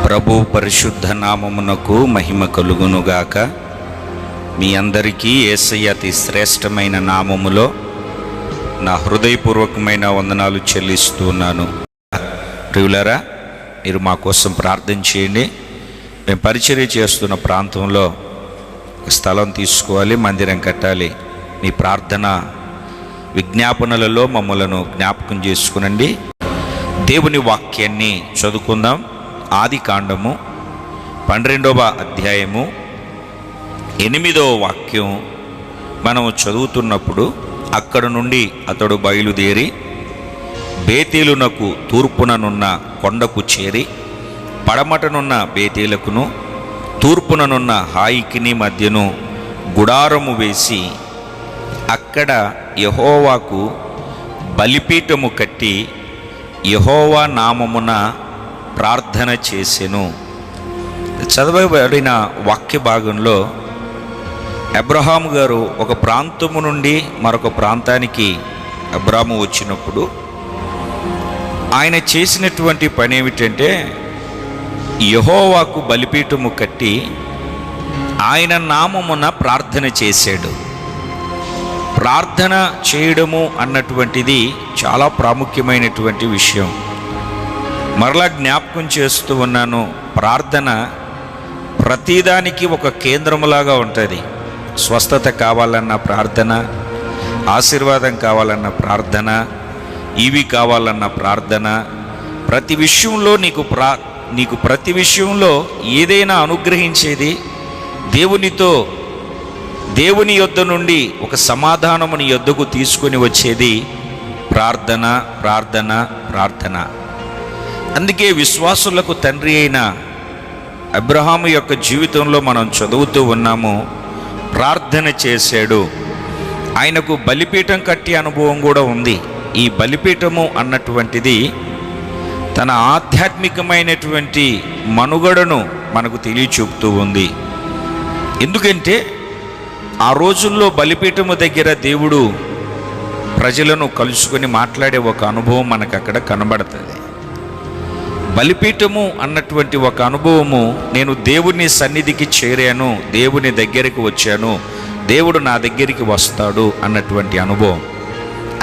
ప్రభు పరిశుద్ధ నామమునకు మహిమ కలుగునుగాక. మీ అందరికీ యేసయ్య అతి శ్రేష్టమైన నామములో నా హృదయపూర్వకమైన వందనాలు చెల్లిస్తున్నాను. ప్రియులారా, మీరు మా కోసం ప్రార్థన చేయండి. మేము పరిచర్య చేస్తున్న ప్రాంతంలో స్థలం తీసుకోవాలి, మందిరం కట్టాలి. మీ ప్రార్థన విజ్ఞాపనలలో మమ్మలను జ్ఞాపకం చేసుకునండి. దేవుని వాక్యాన్ని చదువుకుందాం. ఆది కాండము 12వ అధ్యాయము 8వ వాక్యం మనము చదువుతున్నప్పుడు, అక్కడ నుండి అతడు బయలుదేరి బేతేలునకు తూర్పుననున్న కొండకు చేరి పడమటనున్న బేతేలకును తూర్పుననున్న హాయికిని మధ్యను గుడారము వేసి అక్కడ యెహోవాకు బలిపీఠము కట్టి యెహోవా నామమున ప్రార్థన చేసెను. చదవబడిన వాక్య భాగంలో అబ్రహాము గారు ఒక ప్రాంతము నుండి మరొక ప్రాంతానికి అబ్రాము వచ్చినప్పుడు ఆయన చేసినటువంటి పని ఏమిటంటే, యెహోవాకు బలిపీఠము కట్టి ఆయన నామమున ప్రార్థన చేశాడు. ప్రార్థన చేయడము అన్నటువంటిది చాలా ప్రాముఖ్యమైనటువంటి విషయం. మరలా జ్ఞాపకం చేస్తూ ఉన్నాను, ప్రార్థన ప్రతిదానికి ఒక కేంద్రములాగా ఉంటుంది. స్వస్థత కావాలన్న ప్రార్థన, ఆశీర్వాదం కావాలన్న ప్రార్థన, ఇవి కావాలన్న ప్రార్థన, ప్రతి విషయంలో నీకు ప్రతి విషయంలో ఏదైనా అనుగ్రహించేది దేవుని యొద్ద నుండి ఒక సమాధానము నీ యొద్దకు తీసుకొని వచ్చేది ప్రార్థన, ప్రార్థన, ప్రార్థన. అందుకే విశ్వాసులకు తండ్రి అయిన అబ్రహాము యొక్క జీవితంలో మనం చదువుతూ ఉన్నాము, ప్రార్థన చేశాడు. ఆయనకు బలిపీఠం కట్టి అనుభవం కూడా ఉంది. ఈ బలిపీఠము అన్నటువంటిది తన ఆధ్యాత్మికమైనటువంటి మనుగడను మనకు తెలియచూపుతూ ఉంది. ఎందుకంటే ఆ రోజుల్లో బలిపీఠము దగ్గర దేవుడు ప్రజలను కలుసుకొని మాట్లాడే ఒక అనుభవం మనకు అక్కడ కనబడుతుంది. బలిపీఠము అన్నటువంటి ఒక అనుభవము, నేను దేవుని సన్నిధికి చేరాను, దేవుని దగ్గరికి వచ్చాను, దేవుడు నా దగ్గరికి వస్తాడు అన్నటువంటి అనుభవం.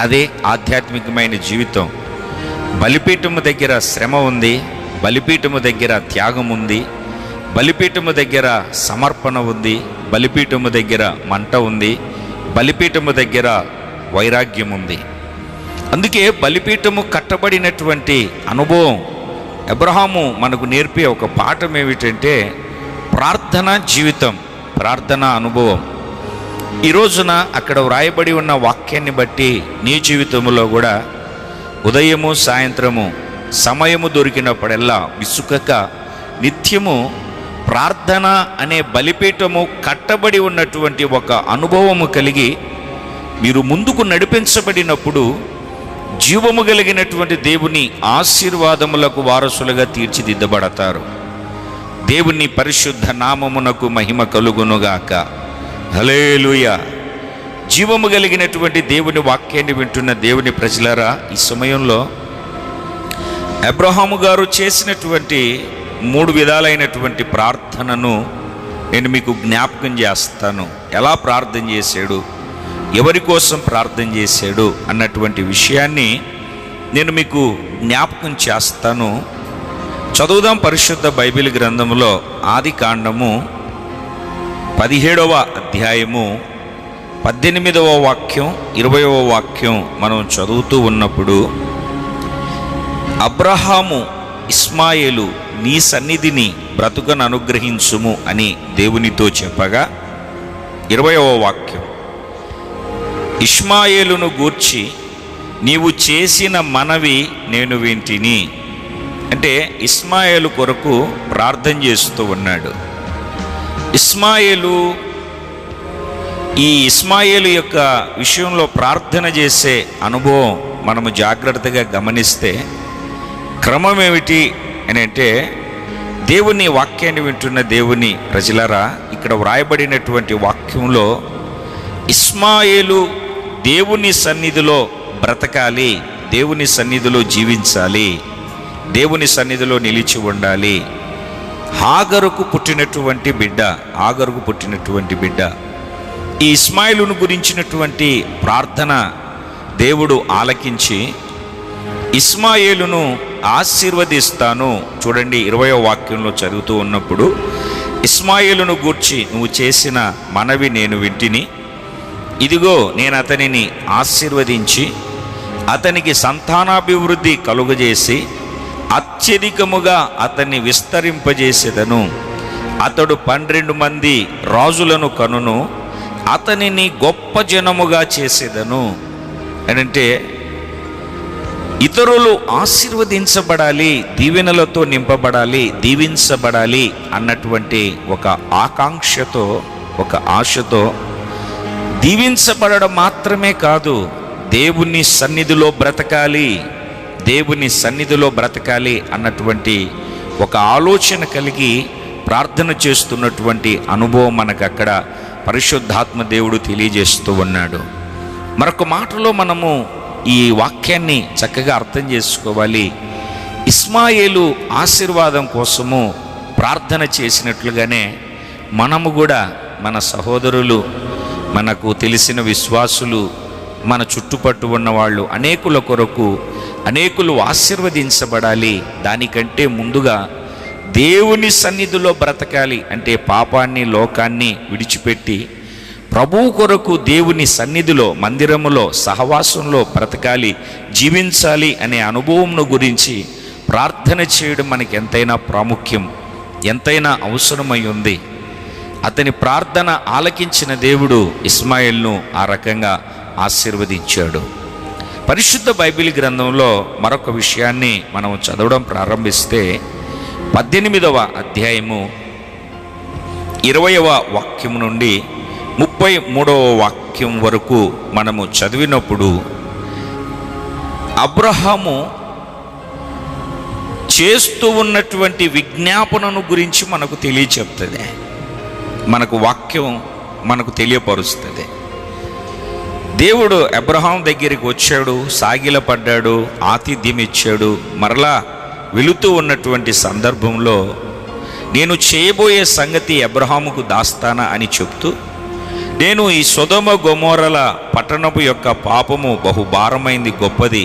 అదే ఆధ్యాత్మికమైన జీవితం. బలిపీఠము దగ్గర శ్రమ ఉంది, బలిపీఠము దగ్గర త్యాగం ఉంది, బలిపీఠము దగ్గర సమర్పణ ఉంది, బలిపీఠము దగ్గర మంట ఉంది, బలిపీఠము దగ్గర వైరాగ్యం ఉంది. అందుకే బలిపీఠము కట్టబడినటువంటి అనుభవం అబ్రహాము మనకు నేర్పే ఒక పాఠం ఏమిటంటే ప్రార్థన జీవితం, ప్రార్థన అనుభవం. ఈ రోజున అక్కడ వ్రాయబడి ఉన్న వాక్యాన్ని బట్టి నీ జీవితంలో కూడా ఉదయము సాయంత్రము సమయము దొరికినప్పుడల్లా విసుకక నిత్యము ప్రార్థన అనే బలిపీఠము కట్టబడి ఉన్నటువంటి ఒక అనుభవము కలిగి మీరు ముందుకు నడిపించబడినప్పుడు జీవము కలిగినటువంటి దేవుని ఆశీర్వాదములకు వారసులుగా తీర్చిదిద్దబడతారు. దేవుని పరిశుద్ధ నామమునకు మహిమ కలుగునుగాక. హల్లెలూయా. జీవము కలిగినటువంటి దేవుని వాక్యాన్ని వింటున్న దేవుని ప్రజలారా, ఈ సమయంలో అబ్రహాము గారు చేసినటువంటి 3 విధాలైనటువంటి ప్రార్థనను నేను మీకు జ్ఞాపకం చేస్తాను. ఎలా ప్రార్థన చేశాడు, ఎవరి కోసం ప్రార్థన చేశాడు అన్నటువంటి విషయాన్ని నేను మీకు జ్ఞాపకం చేస్తాను. చదువుదాం పరిశుద్ధ బైబిల్ గ్రంథంలో ఆది కాండము 17వ అధ్యాయము 18వ వాక్యం 20వ వాక్యం మనం చదువుతూ ఉన్నప్పుడు, అబ్రహాము ఇస్మాయేలు నీ సన్నిధిని బ్రతుకను అనుగ్రహించుము అని దేవునితో చెప్పగా, 20వ వాక్యం, ఇష్మాయేలును గూర్చి నీవు చేసిన మనవి నేను వింటిని. అంటే ఇస్మాయేలు కొరకు ప్రార్థన చేస్తూ ఉన్నాడు. ఈ ఇస్మాయేలు యొక్క విషయంలో ప్రార్థన చేసే అనుభవం మనము జాగ్రత్తగా గమనిస్తే క్రమం ఏమిటి అని అంటే, దేవుని వాక్యాన్ని వింటున్న దేవుని ప్రజలారా, ఇక్కడ వ్రాయబడినటువంటి వాక్యంలో ఇస్మాయేలు దేవుని సన్నిధిలో బ్రతకాలి, దేవుని సన్నిధిలో జీవించాలి, దేవుని సన్నిధిలో నిలిచి ఉండాలి. హాగరుకు పుట్టినటువంటి బిడ్డ. ఈ ఇస్మాయిలును గురించినటువంటి ప్రార్థన దేవుడు ఆలకించి ఇస్మాయేలును ఆశీర్వదిస్తాను. చూడండి 20వ వాక్యంలో చదువుతూ ఉన్నప్పుడు, ఇస్మాయేలును గూర్చి నువ్వు చేసిన మనవి నేను వింటిని, ఇదిగో నేను అతనిని ఆశీర్వదించి అతనికి సంతానాభివృద్ధి కలుగజేసి అత్యధికముగా అతన్ని విస్తరింపజేసేదను. అతడు 12 మంది రాజులను కనును, అతనిని గొప్ప జనముగా చేసేదను. అంటే ఇతరులు ఆశీర్వదించబడాలి, దీవెనలతో నింపబడాలి, దీవించబడాలి అన్నటువంటి ఒక ఆకాంక్షతో, ఒక ఆశతో, దీవించబడడం మాత్రమే కాదు, దేవుని సన్నిధిలో బ్రతకాలి అన్నటువంటి ఒక ఆలోచన కలిగి ప్రార్థన చేస్తున్నటువంటి అనుభవం మనకు అక్కడ పరిశుద్ధాత్మ దేవుడు తెలియజేస్తూ ఉన్నాడు. మరొక మాటలో మనము ఈ వాక్యాన్ని చక్కగా అర్థం చేసుకోవాలి. ఇస్మాయేలు ఆశీర్వాదం కోసము ప్రార్థన చేసినట్లుగానే మనము కూడా మన సహోదరులు, మనకు తెలిసిన విశ్వాసులు, మన చుట్టుపట్టు ఉన్న వాళ్ళు అనేకుల కొరకు అనేకులు ఆశీర్వదించబడాలి. దానికంటే ముందుగా దేవుని సన్నిధిలో బ్రతకాలి. అంటే పాపాన్ని, లోకాన్ని విడిచిపెట్టి ప్రభువు కొరకు దేవుని సన్నిధిలో, మందిరములో, సహవాసంలో బ్రతకాలి, జీవించాలి అనే అనుభవంను గురించి ప్రార్థన చేయడం మనకి ఎంతైనా ప్రాముఖ్యం, ఎంతైనా అవసరమై ఉంది. అతని ప్రార్థన ఆలకించిన దేవుడు ఇస్మాయిల్ను ఆ రకంగా ఆశీర్వదించాడు. పరిశుద్ధ బైబిల్ గ్రంథంలో మరొక విషయాన్ని మనం చదవడం ప్రారంభిస్తే 18వ అధ్యాయము 20వ వాక్యం నుండి 33వ వాక్యం వరకు మనము చదివినప్పుడు అబ్రహాము చేస్తూ ఉన్నటువంటి విజ్ఞాపనను గురించి మనకు తెలియచెప్తుంది. మనకు వాక్యం మనకు తెలియపరుస్తుంది. దేవుడు అబ్రహాం దగ్గరికి వచ్చాడు, సాగిలపడ్డాడు, ఆతిథ్యం ఇచ్చాడు. మరలా వెళుతూ ఉన్నటువంటి సందర్భంలో నేను చేయబోయే సంగతి అబ్రహాముకు దాస్తానా అని చెప్తూ, నేను ఈ సొదొమ గొమొర్రాల పట్టణపు యొక్క పాపము బహుభారమైంది, గొప్పది,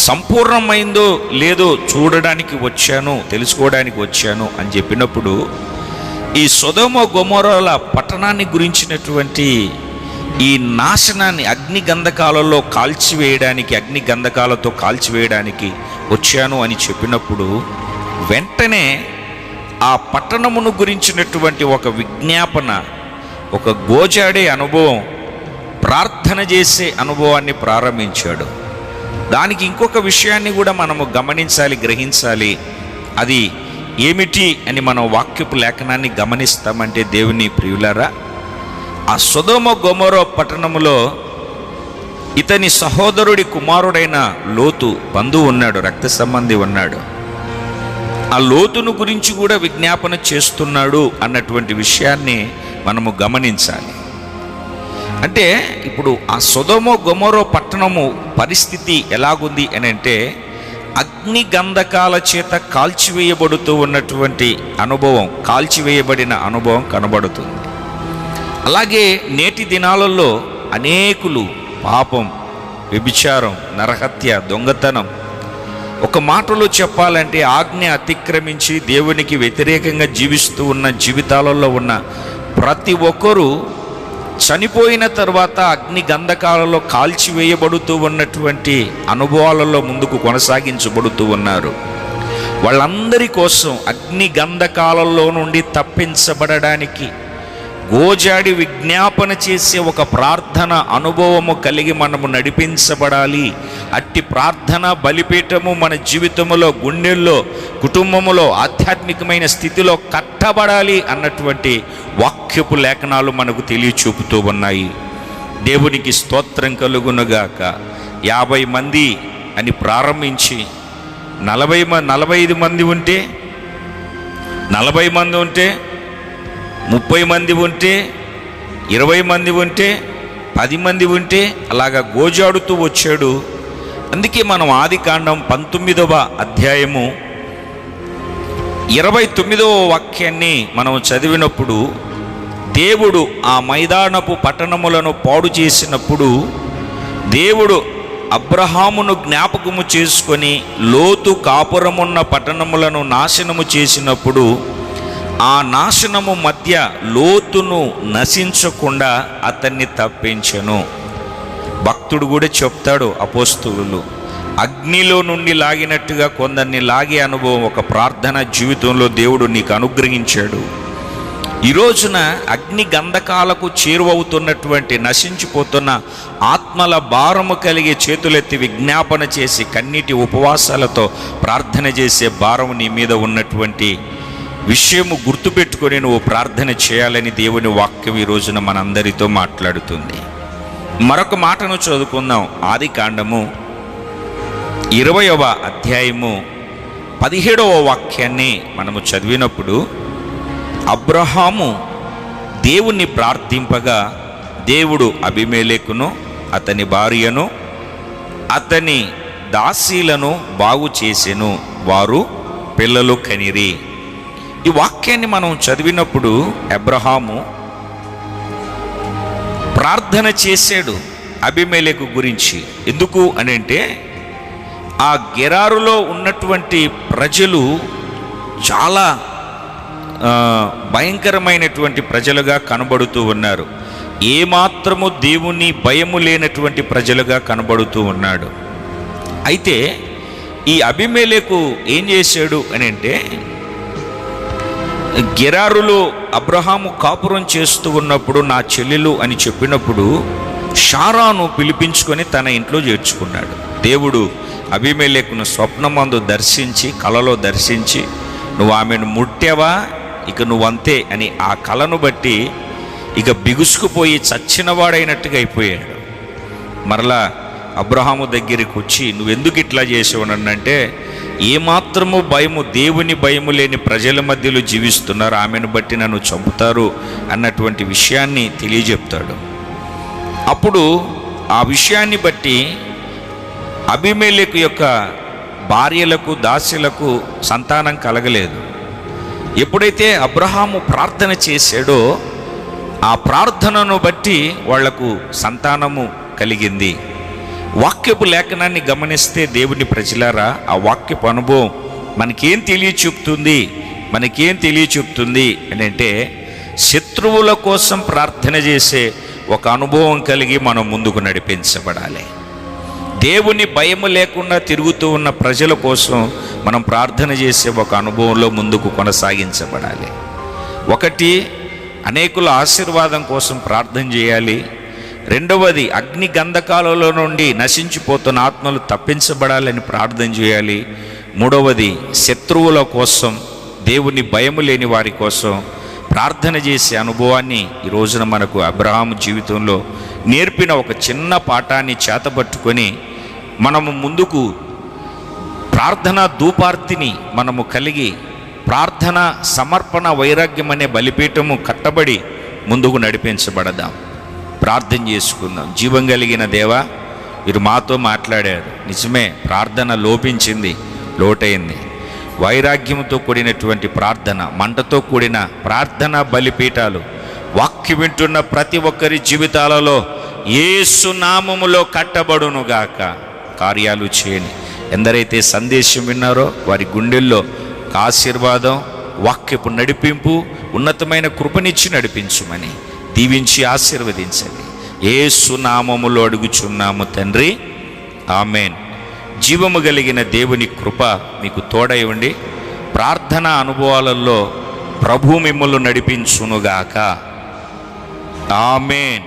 సంపూర్ణమైందో లేదో చూడడానికి వచ్చాను, తెలుసుకోవడానికి వచ్చాను అని చెప్పినప్పుడు, ఈ సొదొమ గొమొర్రాల పట్టణాన్ని గురించినటువంటి ఈ నాశనాన్ని అగ్నిగంధకాలలో కాల్చివేయడానికి, అగ్నిగంధకాలతో కాల్చివేయడానికి వచ్చాను అని చెప్పినప్పుడు, వెంటనే ఆ పట్టణమును గురించినటువంటి ఒక విజ్ఞాపన, ఒక గోజాడే అనుభవం, ప్రార్థన చేసే అనుభవాన్ని ప్రారంభించాడు. దానికి ఇంకొక విషయాన్ని కూడా మనము గమనించాలి, గ్రహించాలి. అది ఏమిటి అని మనం వాక్యపు లేఖనాన్ని గమనిస్తామంటే, దేవుని ప్రియులారా, ఆ సొదొమ గొమొర్రా పట్టణములో ఇతని సహోదరుడి కుమారుడైన లోతు బంధువు ఉన్నాడు, రక్త సంబంధి ఉన్నాడు. ఆ లోతును గురించి కూడా విజ్ఞాపన చేస్తున్నాడు అన్నటువంటి విషయాన్ని మనము గమనించాలి. అంటే ఇప్పుడు ఆ సొదొమ గొమొర్రా పట్టణము పరిస్థితి ఎలాగుంది అని అంటే, అగ్ని గంధకాల చేత కాల్చివేయబడుతూ ఉన్నటువంటి అనుభవం, కాల్చివేయబడిన అనుభవం కనబడుతుంది. అలాగే నేటి దినాలలో అనేకులు పాపం, వ్యభిచారం, నరహత్య, దొంగతనం, ఒక మాటలో చెప్పాలంటే ఆజ్ఞ అతిక్రమించి దేవునికి వ్యతిరేకంగా జీవిస్తూ ఉన్న జీవితాలలో ఉన్న ప్రతి ఒక్కరూ చనిపోయిన తర్వాత అగ్ని గంధకాలలో కాల్చివేయబడుతూ ఉన్నటువంటి అనుభవాలలో ముందుకు కొనసాగించబడుతూ ఉన్నారు. వాళ్ళందరి కోసం అగ్ని గంధకాలలో నుండి తప్పించబడడానికి గోజాడి విజ్ఞాపన చేసే ఒక ప్రార్థన అనుభవము కలిగి మనము నడిపించబడాలి. అట్టి ప్రార్థన బలిపీఠము మన జీవితంలో, గుండెల్లో, కుటుంబములో, ఆధ్యాత్మికమైన స్థితిలో కట్టబడాలి అన్నటువంటి వాక్యపు లేఖనాలు మనకు తెలియచూపుతూ ఉన్నాయి. దేవునికి స్తోత్రం కలుగునుగాక. 50 మంది అని ప్రారంభించి 45 మంది ఉంటే, 40 మంది ఉంటే, 30 మంది ఉంటే, 20 మంది ఉంటే, 10 మంది ఉంటే, అలాగా గోజాడుతూ వచ్చాడు. అందుకే మనం ఆదికాండం 19వ అధ్యాయము 29వ వాక్యాన్ని మనం చదివినప్పుడు, దేవుడు ఆ మైదానపు పట్టణములను పాడు చేసినప్పుడు దేవుడు అబ్రహామును జ్ఞాపకము చేసుకొని లోతు కాపురమున్న పట్టణములను నాశనము చేసినప్పుడు ఆ నాశనము మధ్య లోతును నశించకుండా అతన్ని తప్పించెను. భక్తుడు కూడా చెప్తాడు, అపోస్తలులు అగ్నిలో నుండి లాగినట్టుగా కొందరిని లాగే అనుభవం ఒక ప్రార్థన జీవితంలో దేవుడు నీకు అనుగ్రహించాడు. ఈ రోజున అగ్ని గంధకాలకు చేరువవుతున్నటువంటి నశించిపోతున్న ఆత్మల భారము కలిగి చేతులెత్తి విజ్ఞాపన చేసి కన్నీటి ఉపవాసాలతో ప్రార్థన చేసే భారం నీ మీద ఉన్నటువంటి విషయము గుర్తుపెట్టుకొని నువ్వు ప్రార్థన చేయాలని దేవుని వాక్యం ఈ రోజున మనందరితో మాట్లాడుతుంది. మరొక మాటను చదువుకుందాం. ఆదికాండము 20వ అధ్యాయము 17వ వాక్యాన్ని మనము చదివినప్పుడు, అబ్రహాము దేవుణ్ణి ప్రార్థింపగా దేవుడు అబీమెలెకును అతని భార్యను అతని దాసీలను బాగు చేసెను, వారు పిల్లలు కనిరి. ఈ వాక్యాన్ని మనం చదివినప్పుడు అబ్రహాము ప్రార్థన చేశాడు అబీమెలెకు గురించి. ఎందుకు అని అంటే, ఆ గెరారులో ఉన్నటువంటి ప్రజలు చాలా భయంకరమైనటువంటి ప్రజలుగా కనబడుతూ ఉన్నారు. ఏమాత్రము దేవుని భయము లేనటువంటి ప్రజలుగా కనబడుతూ ఉన్నాడు. అయితే ఈ అబీమెలెకు ఏం చేశాడు అని అంటే, గెరారులో అబ్రహాము కాపురం చేస్తూ ఉన్నప్పుడు నా చెల్లెలు అని చెప్పినప్పుడు షారాను పిలిపించుకొని తన ఇంట్లో చేర్చుకున్నాడు. దేవుడు అబీమెలెకును స్వప్నమందు దర్శించి, కలలో దర్శించి, నువ్వు ఆమెను ముట్టావా, ఇక నువ్వంతే అని ఆ కలను బట్టి ఇక బిగుసుకుపోయి చచ్చినవాడైనట్టుగా అయిపోయాడు. మరలా అబ్రహాము దగ్గరికి వచ్చి, నువ్వెందుకు ఇట్లా చేసేవనంటే, ఏమాత్రము భయము, దేవుని భయము లేని ప్రజల మధ్యలో జీవిస్తున్నారు, ఆమెను బట్టి నన్ను చంపుతారు అన్నటువంటి విషయాన్ని తెలియజెప్తాడు. అప్పుడు ఆ విషయాన్ని బట్టి అబీమెలెకు యొక్క భార్యలకు దాసీలకు సంతానం కలగలేదు. ఎప్పుడైతే అబ్రహాము ప్రార్థన చేశాడో ఆ ప్రార్థనను బట్టి వాళ్లకు సంతానము కలిగింది. వాక్యపు లేఖనాన్ని గమనిస్తే దేవుని ప్రజలారా, ఆ వాక్యపు అనుభవం మనకేం తెలియచెప్తుంది అని అంటే, శత్రువుల కోసం ప్రార్థన చేసే ఒక అనుభవం కలిగి మనం ముందుకు నడిపించబడాలి. దేవుని భయము లేకుండా తిరుగుతూ ఉన్న ప్రజల కోసం మనం ప్రార్థన చేసే ఒక అనుభవంలో ముందుకు కొనసాగించబడాలి. ఒకటి, అనేకుల ఆశీర్వాదం కోసం ప్రార్థన చేయాలి. రెండవది, అగ్ని గంధకాలలో నుండి నశించిపోతున్న ఆత్మలు తప్పించబడాలని ప్రార్థన చేయాలి. మూడవది, శత్రువుల కోసం, దేవుని భయము లేని వారి కోసం ప్రార్థన చేసే అనుభవాన్ని ఈ రోజున మనకు అబ్రహాము జీవితంలో నేర్పిన ఒక చిన్న పాఠాన్ని చేతబట్టుకొని మనము ముందుకు ప్రార్థనా ధూపార్తిని మనము కలిగి, ప్రార్థన సమర్పణ వైరాగ్యం అనే బలిపీఠము కట్టబడి ముందుకు నడిపించబడదాం. ప్రార్థన చేసుకుందాం. జీవం కలిగిన దేవా, మీరు మాతో మాట్లాడారు. నిజమే, ప్రార్థన లోపించింది, లోటైంది. వైరాగ్యంతో కూడినటువంటి ప్రార్థన, మంటతో కూడిన ప్రార్థన బలిపీఠాలు వాక్యం వింటున్న ప్రతి ఒక్కరి జీవితాలలో యేసు నామములో కట్టబడునుగాక. కార్యాలు చేయని ఎందరైతే సందేశం విన్నారో వారి గుండెల్లో ఆశీర్వాదం, వాక్యపు నడిపింపు, ఉన్నతమైన కృపనిచ్చి నడిపించుమని దీవించి ఆశీర్వదించండి. యేసు నామములో అడుగుచున్నాము తండ్రి, ఆమెన్. జీవము కలిగిన దేవుని కృప మీకు తోడైవండి. ప్రార్థనా అనుభవాలలో ప్రభు మిమ్మల్ని నడిపించునుగాక. ఆమెన్.